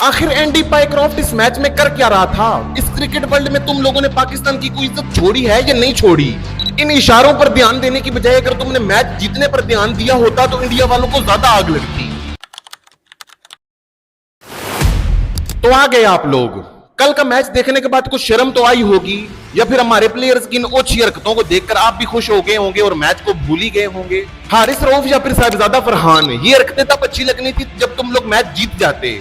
आखिर Andy Pycroft इस match में कर क्या रहा था? इस क्रिकेट वर्ल्ड में तुम लोगों ने पाकिस्तान की कोई इज्जत छोड़ी है या नहीं छोड़ी? इन इशारों पर ध्यान देने की बजाय अगर तुमने मैच जीतने पर ध्यान दिया होता तो इंडिया वालों को ज्यादा आग लगती। तो आ गए आप लोग। कल का मैच देखने के बाद कुछ शर्म तो आई होगी, या फिर हमारे प्लेयर्स की इन ओछी हरकतों को देखकर आप भी खुश हो गए होंगे और मैच को भूल ही गए होंगे। हारिस रऊफ या फिर साहिबजादा फरहान, ये हरकतें तब अच्छी लगनी थी जब तुम लोग मैच जीत जाते।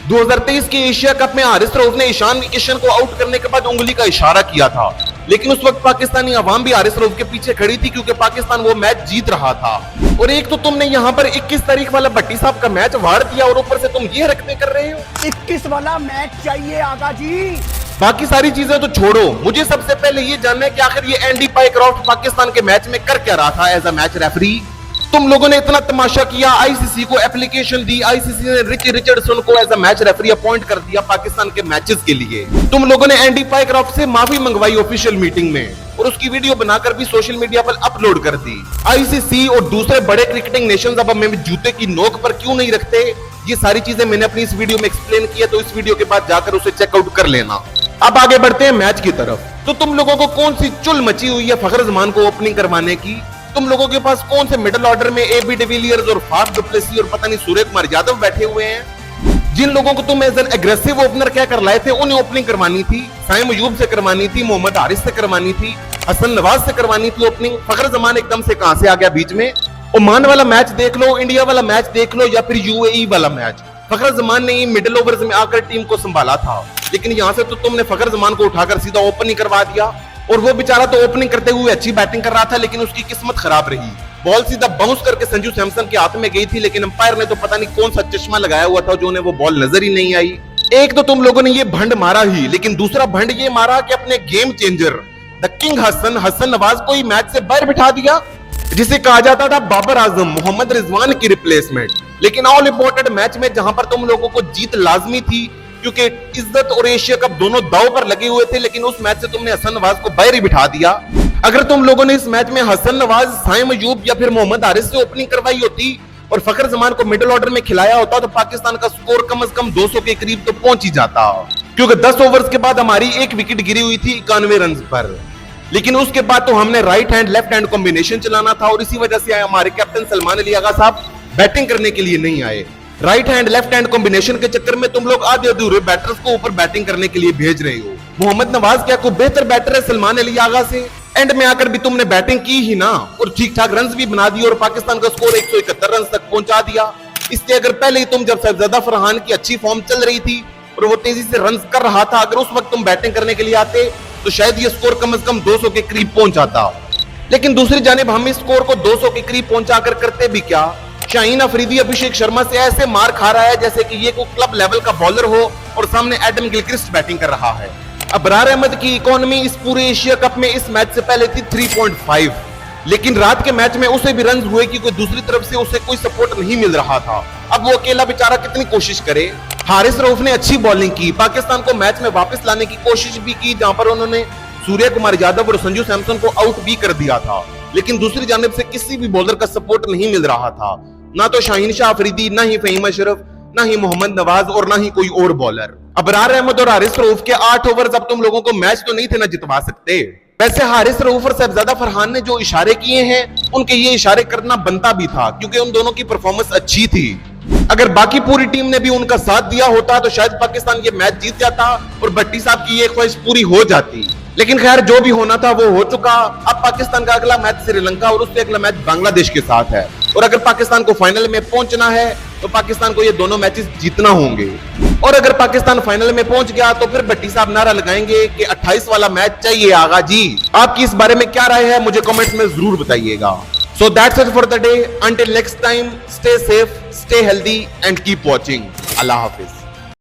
2023 के एशिया कप में हारिस रऊफ ने ईशान किशन को आउट करने के बाद उंगली का इशारा किया था, लेकिन उस वक्त पाकिस्तानी अवाम भी हारिस रऊफ के पीछे खड़ी थी क्योंकि पाकिस्तान वो मैच जीत रहा था। और एक तो तुमने यहाँ पर 21 तारीख वाला भट्टी साहब का मैच वार दिया और ऊपर से तुम ये हरकतें कर रहे हो। 21 वाला मैच चाहिए आगा जी। बाकी सारी चीजें तो छोड़ो, मुझे सबसे पहले ये जानना है कि आखिर ये एंडी पायक्रॉफ्ट पाकिस्तान के मैच में कर क्या रहा था एज अ मैच रेफरी। तुम लोगों ने इतना तमाशा किया, आईसीसी को एप्लीकेशन दी, आईसीसी ने रिची रिचर्डसन को as a match referee appoint कर दिया पाकिस्तान के मैचेस के लिए। तुम लोगों ने एंडी पायक्रॉफ्ट से माफी मंगवाई ऑफिशियल मीटिंग में और उसकी वीडियो बनाकर भी सोशल मीडिया पर अपलोड कर दी। आईसीसी और दूसरे बड़े क्रिकेटिंग नेशंस अब हमें जूते की नोक पर क्यों नहीं रखते, ये सारी चीजें मैंने अपनी इस वीडियो में एक्सप्लेन किया, तो इस वीडियो के बाद जाकर उसे चेकआउट कर लेना। अब आगे बढ़ते हैं मैच की तरफ। तो तुम लोगों को कौन सी चुल मची हुई है फखर जमान को ओपनिंग करवाने की? तुम लोगों के पास कौन से मिडिल ऑर्डर में एबी डिविलियर्स और फाफ डुप्लेसी और पता नहीं सूर्य कुमार यादव बैठे हुए हैं? जिन लोगों को तुम एज एन एग्रेसिव ओपनर क्या कर लाए थे, उन्हें ओपनिंग करवानी थी। साइम अयूब से करवानी थी, मोहम्मद हारिस से करवानी थी, हसन नवाज से करवानी थी ओपनिंग। फखर जमान एकदम से कहां से आ गया बीच में? ओमान वाला मैच देख लो, इंडिया वाला मैच देख लो, या फिर यूएई वाला मैच, फखर जमान ने मिडिल ओवर्स में आकर टीम को संभाला था। लेकिन यहां से तो तुमने फखर जमान को उठाकर सीधा ओपनिंग करवा दिया, और वो बेचारा तो ओपनिंग करते हुए अच्छी बैटिंग कर रहा था, लेकिन उसकी किस्मत खराब रही। बॉल सीधा बाउंस करके संजू सैमसन के हाथ में गई थी, लेकिन अंपायर ने तो पता नहीं कौन सा चश्मा लगाया हुआ था जो उन्हें वो बॉल नजर ही नहीं आई। एक तो तुम लोगों ने ये भंड मारा ही, लेकिन दूसरा भंड ये मारा कि अपने game changer the king Hasan Nawaz को ही मैच से बाहर बिठा दिया, जिसे कहा जाता था बाबर आजम, मोहम्मद रिजवान की रिप्लेसमेंट। लेकिन ऑल इंपॉर्टेंट मैच में जहां पर तुम लोगों को जीत लाजमी थी, क्योंकि इज्जत और एशिया कप दोनों दांव पर लगे हुए थे, लेकिन उस मैच से तुमने हसन नवाज को बाहर ही बिठा दिया। अगर तुम लोगों ने इस मैच में हसन नवाज, साइम अयूब या फिर मोहम्मद हारिस से ओपनिंग करवाई होती और फखर जमान को मिडिल ऑर्डर में खिलाया होता, तो पाकिस्तान का स्कोर कम से कम 200 के करीब तो पहुंच ही जाता, क्योंकि 10 ओवर्स के बाद हमारी एक विकेट गिरी हुई थी 91 रन पर। लेकिन उसके बाद तो हमने right hand left hand combination चलाना था, और इसी वजह से हमारे कैप्टन सलमान अली आगा साहब बैटिंग करने के लिए नहीं आए। Right hand left hand combination के चक्कर में तुम लोग आधे अधूरे बैटर्स को ऊपर बैटिंग करने के लिए भेज रहे हो। मोहम्मद नवाज क्या कोई बेहतर बैटर है सलमान अली आगा से? एंड में आकर भी तुमने बैटिंग की ही ना, और ठीक ठाक रन भी बना दिए और पाकिस्तान का स्कोर 171 रन तक पहुंचा दिया। इसलिए अगर पहले ही तुम, जब साहिबजादा फरहान की अच्छी फॉर्म चल रही थी और वो तेजी से रन कर रहा था, अगर उस वक्त तुम बैटिंग करने के लिए आते तो शायद ये स्कोर कम से कम 200 के करीब पहुंच जाता। लेकिन दूसरी जानिब हम इस स्कोर को 200 के करीब पहुंचाकर करते भी क्या? शाहीन अफरीदी अभिषेक शर्मा से ऐसे मार खा रहा है जैसे कि ये कोई क्लब लेवल का बॉलर हो और सामने एडम गिलक्रिस्ट बैटिंग कर रहा है। अबरार अहमद की इकोनॉमी इस पूरे एशिया कप में इस मैच से पहले थी 3.5, लेकिन रात के मैच में उसे भी रन हुए कि कोई दूसरी तरफ से उसे कोई सपोर्ट नहीं मिल रहा था। अब वो अकेला बेचारा कितनी कोशिश करे। हारिस रऊफ ने अच्छी बॉलिंग की, पाकिस्तान को मैच में वापस लाने की कोशिश भी की, जहां पर उन्होंने सूर्य कुमार यादव और संजू सैमसन को आउट भी कर दिया था। लेकिन दूसरी जानिब से किसी भी बॉलर का सपोर्ट नहीं मिल रहा था, ना तो शाहीन शाह अफरीदी, ना ही फहीम अशरफ, ना ही मोहम्मद नवाज और ना ही कोई और बॉलर। अबरार अहमद और हारिस रऊफ के 8 ओवर्स अब तुम लोगों को मैच तो नहीं थे ना जितवा सकते। वैसे हारिस रऊफ और साहिबजादा फरहान ने जो इशारे किए हैं, उनके ये इशारे करना बनता भी था, क्योंकि उन दोनों की परफॉर्मेंस अच्छी थी। अगर बाकी पूरी टीम ने भी उनका साथ दिया होता तो शायद पाकिस्तान ये मैच जीत जाता और भट्टी साहब की ये ख्वाहिश पूरी हो जाती। लेकिन खैर, जो भी होना था वो हो चुका। अब पाकिस्तान का अगला मैच श्रीलंका और उससे अगला मैच बांग्लादेश के साथ है, और अगर पाकिस्तान को फाइनल में पहुंचना है तो पाकिस्तान को ये दोनों मैचेस जीतना होंगे। और अगर पाकिस्तान फाइनल में पहुंच गया तो फिर भट्टी साहब नारा लगाएंगे कि 28 वाला मैच चाहिए आगा जी। आपकी इस बारे में क्या राय है, मुझे कमेंट्स में जरूर बताइएगा। So that's it for the day. Until next time, stay safe, stay healthy and keep watching. Allah Hafiz.